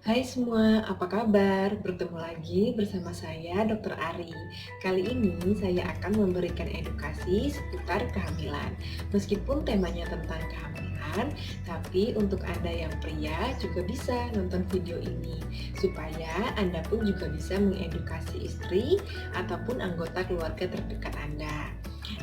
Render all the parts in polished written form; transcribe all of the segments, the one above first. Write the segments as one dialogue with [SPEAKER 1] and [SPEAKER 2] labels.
[SPEAKER 1] Hai semua, apa kabar? Bertemu lagi bersama saya, Dr. Ari. Kali ini saya akan memberikan edukasi seputar kehamilan. Meskipun temanya tentang kehamilan, tapi untuk Anda yang pria juga bisa nonton video ini, supaya Anda pun juga bisa mengedukasi istri ataupun anggota keluarga terdekat Anda.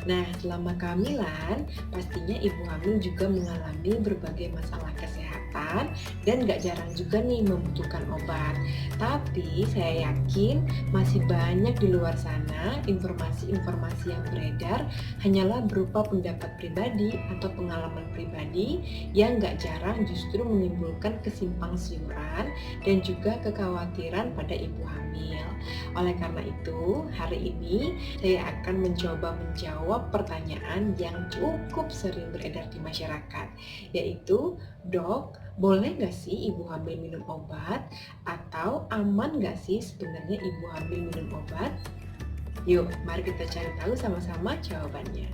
[SPEAKER 1] Nah, selama kehamilan, pastinya ibu hamil juga mengalami berbagai masalah kesehatan dan gak jarang juga nih membutuhkan obat. Tapi saya yakin masih banyak di luar sana informasi-informasi yang beredar hanyalah berupa pendapat pribadi atau pengalaman pribadi yang gak jarang justru menimbulkan kesimpang siuran dan juga kekhawatiran pada ibu hamil. Oleh karena itu, hari ini saya akan mencoba menjawab pertanyaan yang cukup sering beredar di masyarakat, yaitu, "Dok, boleh nggak sih ibu hamil minum obat? Atau aman nggak sih sebenarnya ibu hamil minum obat?" Yuk, mari kita cari tahu sama-sama jawabannya.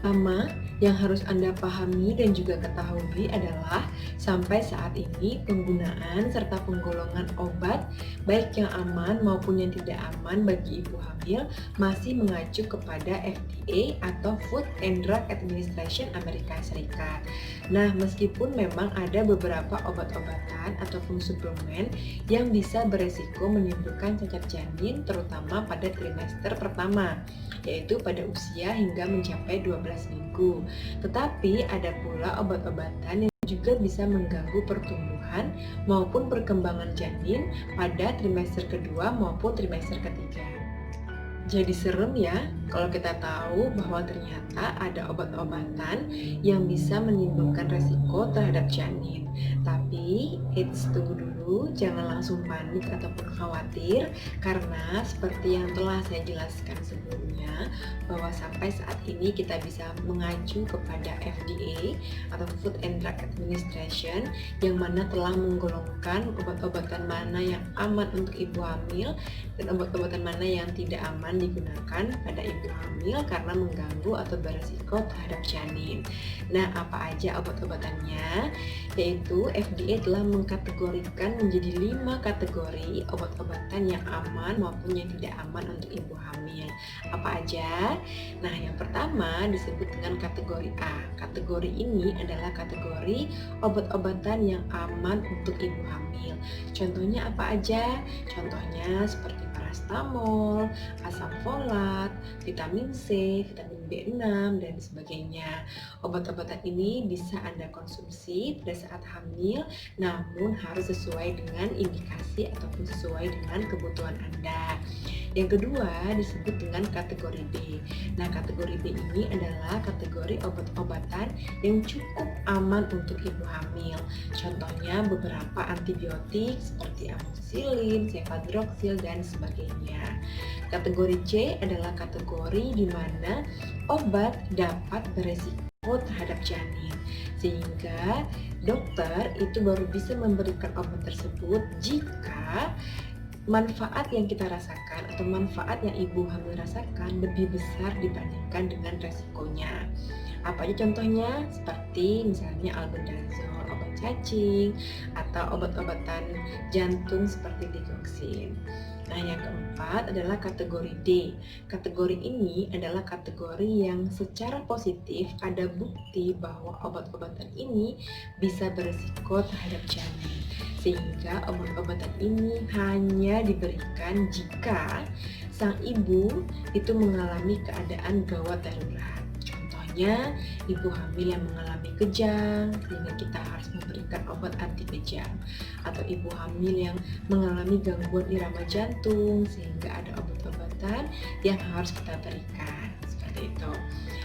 [SPEAKER 1] Pertama, yang harus Anda pahami dan juga ketahui adalah sampai saat ini penggunaan serta penggolongan obat baik yang aman maupun yang tidak aman bagi ibu hamil masih mengacu kepada FDA atau Food and Drug Administration Amerika Serikat. Nah, meskipun memang ada beberapa obat-obatan ataupun suplemen yang bisa beresiko menimbulkan cacat janin terutama pada trimester pertama, yaitu pada usia hingga mencapai 12 minggu. Tetapi ada pula obat-obatan yang juga bisa mengganggu pertumbuhan maupun perkembangan janin pada trimester kedua maupun trimester ketiga. Jadi serem ya kalau kita tahu bahwa ternyata ada obat-obatan yang bisa menimbulkan resiko terhadap janin. Tapi, tunggu dulu, jangan langsung panik ataupun khawatir karena seperti yang telah saya jelaskan sebelumnya bahwa sampai saat ini kita bisa mengacu kepada FDA atau Food and Drug Administration yang mana telah menggolongkan obat-obatan mana yang aman untuk ibu hamil dan obat-obatan mana yang tidak aman digunakan pada ibu hamil karena mengganggu atau beresiko terhadap janin. Nah, apa aja obat-obatannya? Yaitu FDA telah mengkategorikan menjadi 5 kategori obat-obatan yang aman maupun yang tidak aman untuk ibu hamil. Apa aja? Nah, yang pertama disebut dengan kategori A. Kategori ini adalah kategori obat-obatan yang aman untuk ibu hamil. Contohnya apa aja? Contohnya seperti paracetamol, asam folat, vitamin C, vitamin B6, dan sebagainya. Obat-obatan ini bisa Anda konsumsi pada saat hamil, namun harus sesuai dengan indikasi ataupun sesuai dengan kebutuhan Anda. Yang kedua disebut dengan kategori B. Nah, kategori B ini adalah kategori obat-obatan yang cukup aman untuk ibu hamil. Contohnya beberapa antibiotik seperti amoxicillin, cefadroxil, dan sebagainya. Kategori C adalah kategori di mana obat dapat beresiko terhadap janin, sehingga dokter itu baru bisa memberikan obat tersebut jika manfaat yang kita rasakan atau manfaat yang ibu hamil rasakan lebih besar dibandingkan dengan resikonya. Apa aja contohnya? Seperti misalnya albendazole, obat cacing, atau obat-obatan jantung seperti digoxin. Nah, yang keempat adalah kategori D. Kategori ini adalah kategori yang secara positif ada bukti bahwa obat-obatan ini bisa beresiko terhadap janin. Sehingga obat-obatan ini hanya diberikan jika sang ibu itu mengalami keadaan gawat darurat. Contohnya, ibu hamil yang mengalami kejang sehingga kita harus memberikan obat anti kejang, atau ibu hamil yang mengalami gangguan irama jantung sehingga ada obat-obatan yang harus kita berikan. Seperti itu.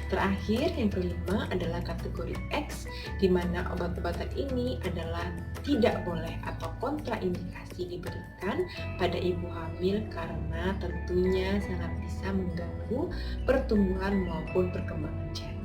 [SPEAKER 1] Terakhir, yang kelima adalah kategori X, di mana obat-obatan ini adalah tidak boleh atau kontraindikasi diberikan pada ibu hamil karena tentunya sangat bisa mengganggu pertumbuhan maupun perkembangan janin.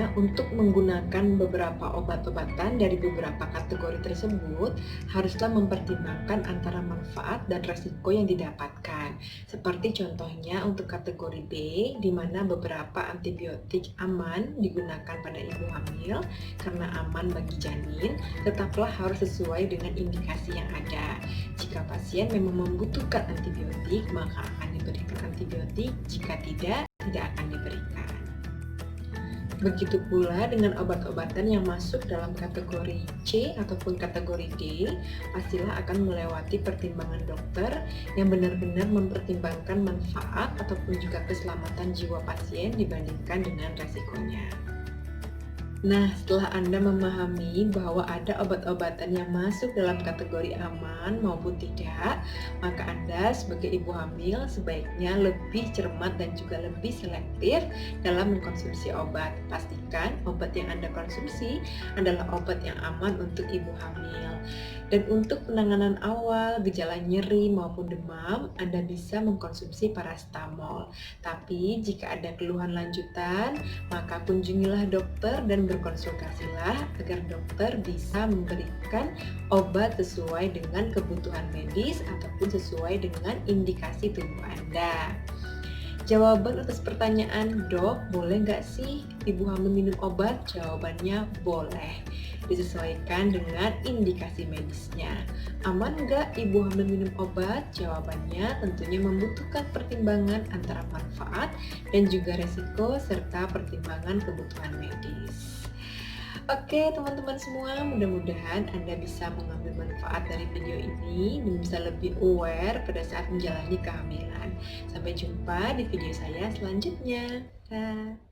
[SPEAKER 1] Nah, untuk menggunakan beberapa obat-obatan dari beberapa kategori tersebut, haruslah mempertimbangkan antara manfaat dan resiko yang didapatkan. Seperti contohnya untuk kategori B, di mana beberapa antibiotik aman digunakan pada ibu hamil karena aman bagi janin, tetaplah harus sesuai dengan indikasi yang ada. Jika pasien memang membutuhkan antibiotik, maka akan diberikan antibiotik. Jika tidak akan diberikan. Begitu pula dengan obat-obatan yang masuk dalam kategori C ataupun kategori D, pastilah akan melewati pertimbangan dokter yang benar-benar mempertimbangkan manfaat ataupun juga keselamatan jiwa pasien dibandingkan dengan resikonya. Nah, setelah Anda memahami bahwa ada obat-obatan yang masuk dalam kategori aman maupun tidak, maka Anda sebagai ibu hamil sebaiknya lebih cermat dan juga lebih selektif dalam mengkonsumsi obat. Pastikan obat yang Anda konsumsi adalah obat yang aman untuk ibu hamil. Dan untuk penanganan awal gejala nyeri maupun demam, Anda bisa mengkonsumsi paracetamol. Tapi jika ada keluhan lanjutan, maka kunjungilah dokter dan berkonsultasilah agar dokter bisa memberikan obat sesuai dengan kebutuhan medis ataupun sesuai dengan indikasi tubuh Anda. Jawaban atas pertanyaan, Dok, boleh nggak sih ibu hamil minum obat? Jawabannya boleh, disesuaikan dengan indikasi medisnya. Aman nggak ibu hamil minum obat? Jawabannya tentunya membutuhkan pertimbangan antara manfaat dan juga resiko serta pertimbangan kebutuhan medis. Oke teman-teman semua, mudah-mudahan Anda bisa mengambil manfaat dari video ini dan bisa lebih aware pada saat menjalani kehamilan. Sampai jumpa di video saya selanjutnya. Dah.